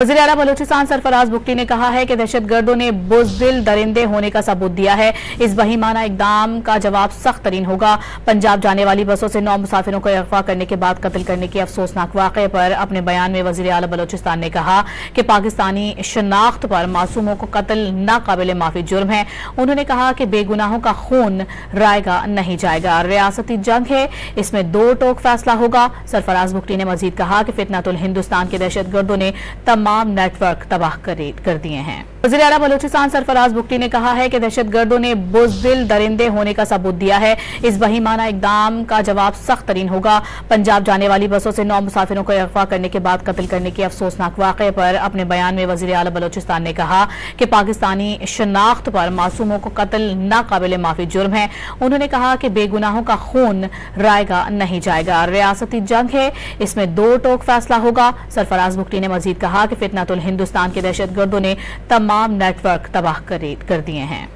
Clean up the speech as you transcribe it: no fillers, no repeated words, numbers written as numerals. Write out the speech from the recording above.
वज़ीर आला बलूचिस्तान सरफराज बुगटी ने कहा है कि दहशतगर्दों ने बुज़दिल दरिंदे होने का सबूत दिया है। इस बहीमाना इकदाम का जवाब सख्त तरीन होगा। पंजाब जाने वाली बसों से 9 मुसाफिरों को अगवा करने के बाद कत्ल करने के अफसोसनाक वाक़े पर अपने बयान में वज़ीर आला बलूचिस्तान ने कहा कि पाकिस्तानी शनाख्त पर मासूमों को कत्ल नाकाबिल माफी जुर्म है। उन्होंने कहा कि बेगुनाहों का खून रायगा नहीं जाएगा। रियासती जंग है, इसमें दो टोक फैसला होगा। सरफराज बुगटी ने मजीद कहा कि फितनतुल हिंदुस्तान के दहशतगर्दों ने तमाम नेटवर्क तबाह कर दिए हैं। वज़ीर आला बलूचिस्तान सरफराज बुगटी ने कहा है कि दहशतगर्दों ने बुज़दिल दरिंदे होने का सबूत दिया है। इस बहीमाना इकदाम का जवाब सख्त तरीन होगा। पंजाब जाने वाली बसों से 9 मुसाफिरों को अगवा करने के बाद कत्ल करने के अफसोसनाक वाक़े पर अपने बयान में वज़ीर आला बलूचिस्तान ने कहा कि पाकिस्तानी शनाख्त पर मासूमों को कत्ल नाकाबिल माफी जुर्म है। उन्होंने कहा कि बेगुनाहों का खून रायगा नहीं जाएगा। रियासती जंग है, इसमें दो टोक फैसला होगा। सरफराज बुगटी ने मजीद कहा कि फितनतुल हिंदुस्तान के दहशतगर्दों ने तमाम नेटवर्क तबाह कर दिए हैं।